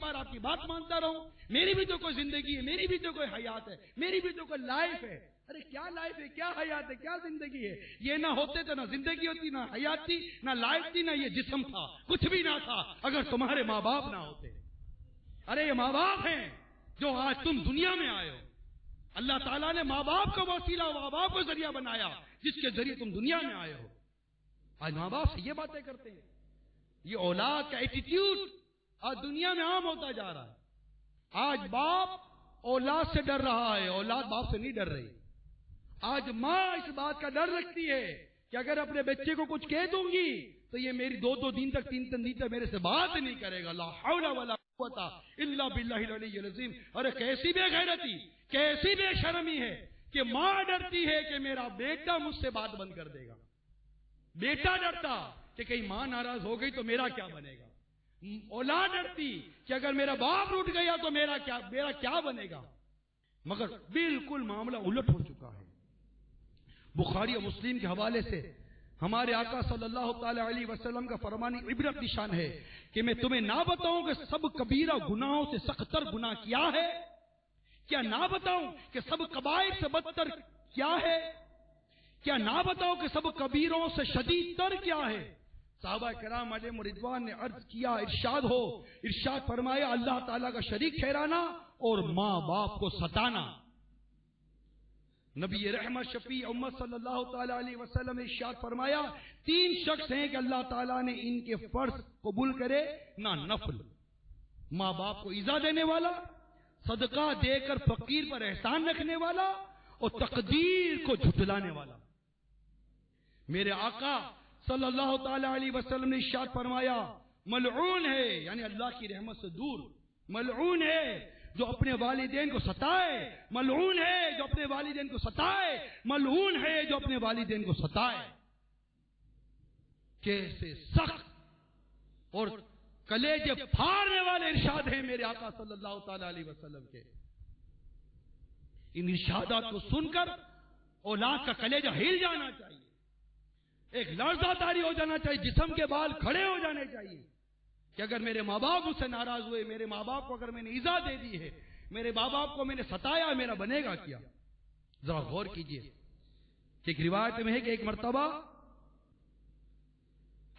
بار آپ کی بات مانتا رہوں؟ میری بھی تو کوئی زندگی ہے، میری بھی تو کوئی حیات ہے، میری بھی تو کوئی لائف ہے۔ ارے کیا لائف ہے، کیا حیات ہے، کیا زندگی ہے؟ یہ نہ ہوتے تو نہ زندگی ہوتی، نہ حیات تھی، نہ لائف تھی، نہ یہ جسم تھا، کچھ بھی نہ تھا اگر تمہارے ماں باپ نہ ہوتے۔ ارے یہ ماں باپ ہیں جو آج تم دنیا میں آئے ہو۔ اللہ تعالیٰ نے ماں باپ کو وسیلہ، ماں باپ کو ذریعہ بنایا جس کے ذریعے تم دنیا میں آئے ہو۔ آج ماں باپ سے یہ باتیں کرتے ہیں، یہ اولاد کا ایٹیٹیوڈ آج دنیا میں عام ہوتا جا رہا ہے۔ آج باپ اولاد سے ڈر رہا ہے، اولاد باپ سے نہیں ڈر رہی۔ آج ماں اس بات کا ڈر رکھتی ہے کہ اگر اپنے بچے کو کچھ کہہ دوں گی تو یہ میری دو دن تک، تین دن تک میرے سے بات نہیں کرے گا۔ لا حول ولا قوت الا باللہ العلی العظیم۔ ارے کیسی بے غیرتی، کیسی بے شرمی ہے کہ ماں ڈرتی ہے کہ میرا بیٹا مجھ سے بات بند کر دے گا۔ بیٹا ڈرتا کہ کہیں ماں ناراض ہو گئی تو میرا کیا بنے گا۔ اولاد ڈرتی کہ اگر میرا باپ روٹ گیا تو میرا کیا بنے گا۔ مگر بالکل معاملہ الٹ ہو چکا ہے۔ بخاری اور مسلم کے حوالے سے ہمارے آقا صلی اللہ تعالی علیہ وسلم کا فرمان عبرت نشان ہے کہ میں تمہیں نہ بتاؤں کہ سب کبیرہ گناہوں سے سخت تر گناہ کیا ہے؟ کیا نہ بتاؤں کہ سب کبائر سے بدتر کیا ہے؟ کیا نہ بتاؤں کہ سب کبیروں سے شدید تر کیا ہے؟ صحابہ کرام علیہم رضوان نے عرض کیا، ارشاد فرمایا اللہ تعالیٰ کا شریک ٹھہرانا اور ماں باپ کو ستانا۔ نبی رحمت شفیع امت صلی اللہ تعالی علیہ وسلم نے ارشاد فرمایا، تین شخص ہیں کہ اللہ تعالیٰ نے ان کے فرض قبول کرے نہ نفل، ماں باپ کو ایذا دینے والا، صدقہ دے کر فقیر پر احسان رکھنے والا، اور تقدیر کو جھٹلانے والا۔ میرے آقا صلی اللہ تعالی علیہ وسلم نے ارشاد فرمایا، ملعون ہے، یعنی اللہ کی رحمت سے دور، ملعون ہے جو اپنے والدین کو ستائے، ملعون ہے جو اپنے والدین کو ستائے، ملعون ہے جو اپنے والدین کو ستائے۔ کیسے سخت اور کلیجے پھاڑنے والے ارشاد ہیں میرے آقا صلی اللہ تعالی علیہ وسلم کے۔ ان ارشادات کو سن کر اولاد کا کلیجہ ہل جانا چاہیے، ایک لرزہ طاری ہو جانا چاہیے، جسم کے بال کھڑے ہو جانے چاہیے کہ اگر میرے ماں باپ مجھ سے ناراض ہوئے، میرے ماں باپ کو اگر میں نے ایذا دے دی ہے، میرے ماں باپ کو میں نے ستایا، میرا بنے گا کیا؟ ذرا غور کیجئے۔ ایک روایت میں ہے کہ ایک مرتبہ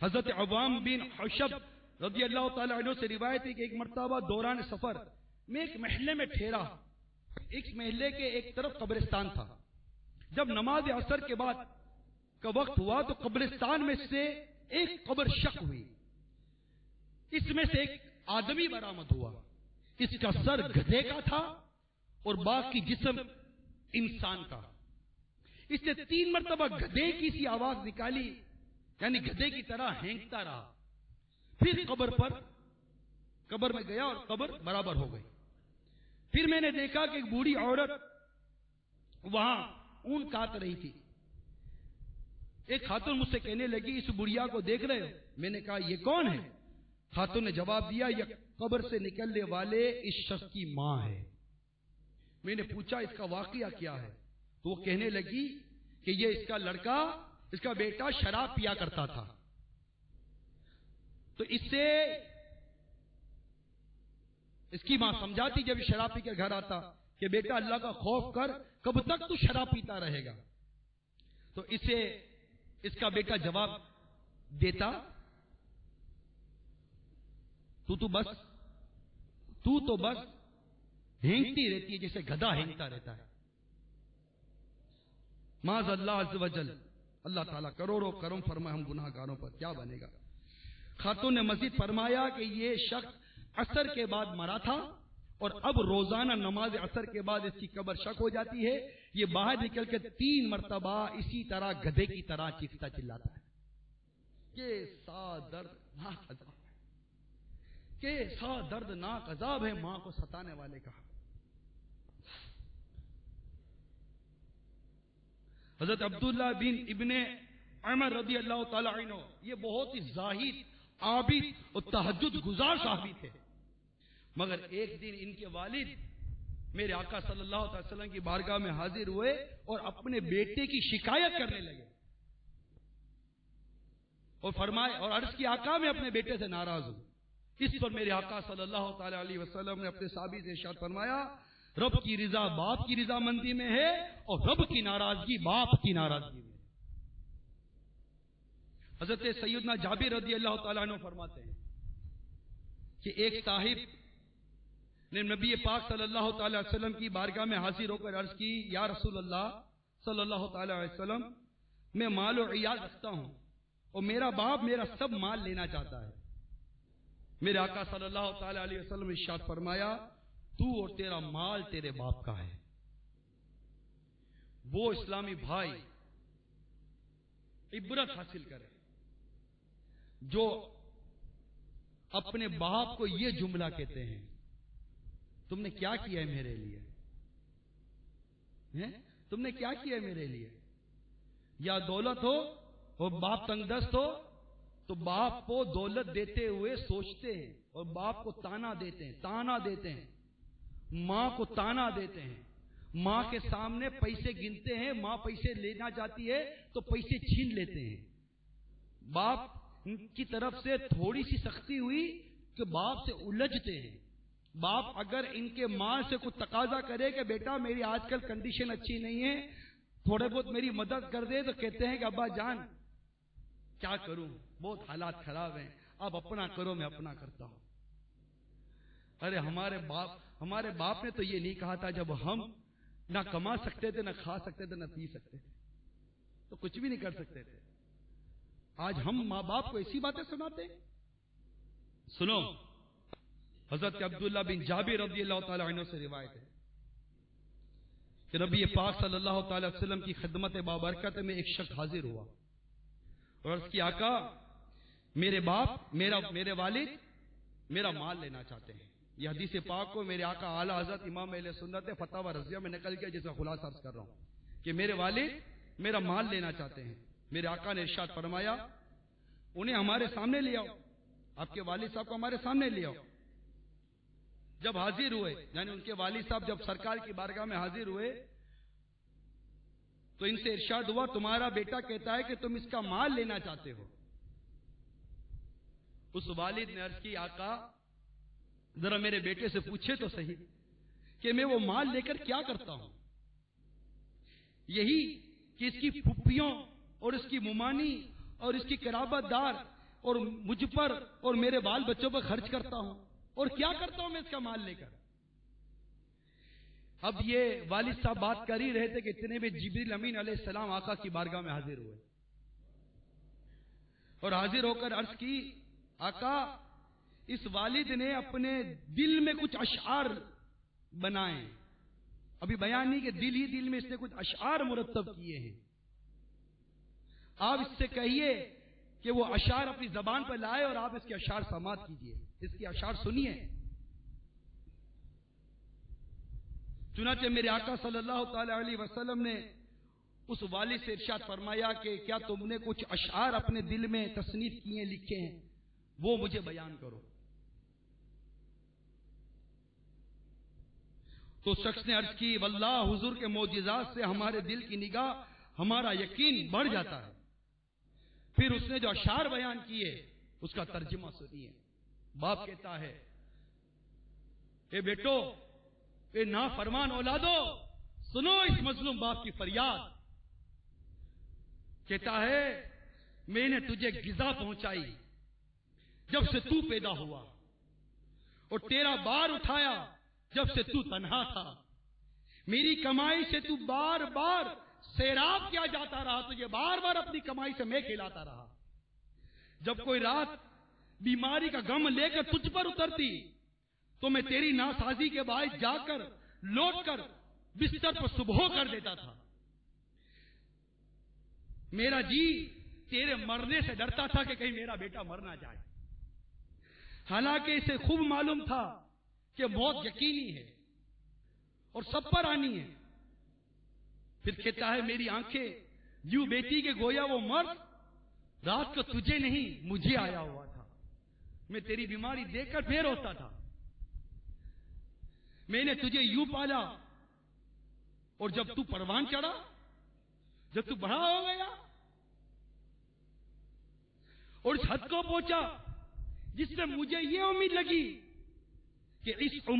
حضرت عوام بن حشب رضی اللہ تعالی عنہ سے روایت ہے کہ ایک مرتبہ دوران سفر میں ایک محلے میں ٹھہرا۔ اس محلے کے ایک طرف قبرستان تھا۔ جب نماز عصر کے بعد کا وقت ہوا تو قبرستان میں سے ایک قبر شق ہوئی، اس میں سے ایک آدمی برآمد ہوا، اس کا سر گدھے کا تھا اور باقی جسم انسان کا۔ اس نے 3 مرتبہ گدھے کی سی آواز نکالی، یعنی گدھے کی طرح ہینکتا رہا، پھر قبر میں گیا اور قبر برابر ہو گئی۔ پھر میں نے دیکھا کہ ایک بوڑھی عورت وہاں اون کاٹ رہی تھی۔ ایک خاتون مجھ سے کہنے لگی، اس بڑھیا کو دیکھ رہے ہو؟ میں نے کہا یہ کون ہے؟ خاتون نے جواب دیا، یہ قبر سے نکلنے والے اس شخص کی ماں ہے۔ میں نے پوچھا اس کا واقعہ کیا ہے؟ تو وہ کہنے لگی کہ یہ اس کا لڑکا، اس کا بیٹا شراب پیا کرتا تھا، تو اس سے اس کی ماں سمجھاتی جب شراب پی کے گھر آتا کہ بیٹا اللہ کا خوف کر، کب تک تو شراب پیتا رہے گا؟ تو اسے اس کا بیٹا جواب دیتا، تو بس ہینگتی رہتی ہے جیسے گدھا ہینگتا رہتا ہے۔ معاذ اللہ عز و جل، اللہ تعالیٰ کروڑوں کرم فرمائے ہم گناہ گاروں پر، کیا بنے گا؟ خاتون نے مزید فرمایا کہ یہ شخص عصر کے بعد مرا تھا اور اب روزانہ نماز عصر کے بعد اس کی قبر شق ہو جاتی ہے، یہ باہر نکل کے 3 مرتبہ اسی طرح گدھے کی طرح چیختا چلاتا ہے۔ کیسا دردناک عذاب ہے، کیسا دردناک عذاب ہے ماں کو ستانے والے کا۔ حضرت عبداللہ بن ابن عمر رضی اللہ تعالی عنہ یہ بہت ہی زاہد، عابد اور تہجد گزار صحابی تھے، مگر ایک دن ان کے والد میرے آقا صلی اللہ علیہ وسلم کی بارگاہ میں حاضر ہوئے اور اپنے بیٹے کی شکایت کرنے لگے اور فرمائے اور عرض کی، آقا میں اپنے بیٹے سے ناراض ہوں، اس پر میرے آقا صلی اللہ تعالی علیہ وسلم نے اپنے صحابی سے ارشاد فرمایا رب کی رضا باپ کی رضا مندی میں ہے اور رب کی ناراضگی باپ کی ناراضگی میں ہے۔ حضرت سیدنا جابر رضی اللہ تعالیٰ عنہ فرماتے ہیں کہ ایک صاحب نے نبی پاک صلی اللہ تعالی علیہ وسلم کی بارگاہ میں حاضر ہو کر عرض کی یا رسول اللہ صلی اللہ تعالی علیہ وسلم میں مال و عیال رکھتا ہوں اور میرا باپ میرا سب مال لینا چاہتا ہے۔ میرے آقا صلی اللہ تعالی علیہ وسلم نے ارشاد فرمایا تو اور تیرا مال تیرے باپ کا ہے۔ وہ اسلامی بھائی عبرت حاصل کرے جو اپنے باپ کو یہ جملہ کہتے ہیں تم نے کیا کیا ہے میرے لیے، تم نے کیا کیا ہے میرے لیے۔ یا دولت ہو اور باپ تنگ دست ہو تو باپ کو دولت دیتے ہوئے سوچتے ہیں اور باپ کو تانا دیتے ہیں ماں کو تانا دیتے ہیں، ماں کے سامنے پیسے گنتے ہیں، ماں پیسے لینا چاہتی ہے تو پیسے چھین لیتے ہیں۔ باپ کی طرف سے تھوڑی سی سختی ہوئی کہ باپ سے الجھتے ہیں۔ باپ اگر ان کے ماں سے کچھ تقاضا کرے کہ بیٹا میری آج کل کنڈیشن اچھی نہیں ہے تھوڑے بہت میری مدد کر دے تو کہتے ہیں کہ ابا جان کیا کروں بہت حالات خراب ہیں اب اپنا کرو میں اپنا کرتا ہوں۔ ارے ہمارے باپ نے تو یہ نہیں کہا تھا جب ہم نہ کما سکتے تھے نہ کھا سکتے تھے نہ پی سکتے تھے تو کچھ بھی نہیں کر سکتے تھے۔ آج ہم ماں باپ کو ایسی باتیں سناتے ہیں۔ سنو حضرت عبداللہ بن جابر رضی اللہ تعالی عنہ سے روایت ہے کہ نبی پاک صلی اللہ تعالی وسلم کی خدمت بابرکت میں ایک شخص حاضر ہوا اور عرض کی آقا میرے باپ میرے والد میرا مال لینا چاہتے ہیں۔ یہ حدیث پاک کو میرے آقا اعلی حضرت امام اہل سنت فتاوی رضیہ میں نقل کیا جس کا خلاصہ عرض کر رہا ہوں کہ میرے والد میرا مال لینا چاہتے ہیں۔ میرے آقا نے ارشاد فرمایا انہیں ہمارے سامنے لے آؤ، آپ کے والد صاحب کو ہمارے سامنے لے آؤ۔ جب حاضر ہوئے یعنی ان کے والد صاحب جب سرکار کی بارگاہ میں حاضر ہوئے تو ان سے ارشاد ہوا تمہارا بیٹا کہتا ہے کہ تم اس کا مال لینا چاہتے ہو۔ اس والد نے عرض کی آقا ذرا میرے بیٹے سے پوچھے تو صحیح کہ میں وہ مال لے کر کیا کرتا ہوں۔ یہی کہ اس کی پھپھیوں اور اس کی ممانی اور اس کی قرابت دار اور مجھ پر اور میرے بال بچوں پر خرچ کرتا ہوں اور کیا کرتا ہوں میں اس کا مال لے کر۔ اب یہ والد صاحب بات کر ہی رہے تھے کہ اتنے میں جبریل امین علیہ السلام آقا کی بارگاہ میں حاضر ہوئے اور حاضر ہو کر عرض کی آقا اس والد نے اپنے دل میں کچھ اشعار بنائے، ابھی بیان نہیں کہ دل ہی دل میں اس نے کچھ اشعار مرتب کیے ہیں، آپ اس سے کہیے کہ وہ اشعار اپنی زبان پر لائے اور آپ اس کے اشعار سماعت کیجئے، اس کی اشعار سنیے۔ چنانچہ میرے آقا صلی اللہ تعالی علیہ وسلم نے اس والد سے ارشاد فرمایا کہ کیا تم نے کچھ اشعار اپنے دل میں تصنیف کیے لکھے ہیں وہ مجھے بیان کرو۔ تو شخص نے عرض کی واللہ حضور کے معجزات سے ہمارے دل کی نگاہ ہمارا یقین بڑھ جاتا ہے۔ پھر اس نے جو اشعار بیان کیے اس کا ترجمہ سنیے۔ باپ کہتا ہے اے بیٹو اے نافرمان اولادو سنو اس مظلوم باپ کی فریاد۔ کہتا ہے میں نے تجھے غذا پہنچائی جب سے تو پیدا ہوا اور تیرا بار اٹھایا جب سے تو تنہا تھا، میری کمائی سے تو بار بار سیراب کیا جاتا رہا، تجھے بار بار اپنی کمائی سے میں کھلاتا رہا۔ جب کوئی رات بیماری کا غم لے کر تجھ پر اترتی تو میں تیری ناسازی کے باعث جا کر لوٹ کر بستر پر صبح کر دیتا تھا۔ میرا جی تیرے مرنے سے ڈرتا تھا کہ کہیں میرا بیٹا مر نہ جائے، حالانکہ اسے خوب معلوم تھا کہ موت یقینی ہے اور سب پر آنی ہے۔ پھر کہتا ہے میری آنکھیں یوں بیٹی کے گویا وہ مرد رات کو تجھے نہیں مجھے آیا ہوا تھا، میں تیری بیماری دیکھ کر پھر ہوتا تھا، میں نے تجھے یوں پالا اور جب تو پروان چڑھا، جب تو بڑا ہو گیا اور اس حد کو پہنچا جس سے مجھے یہ امید لگی کہ اس عمر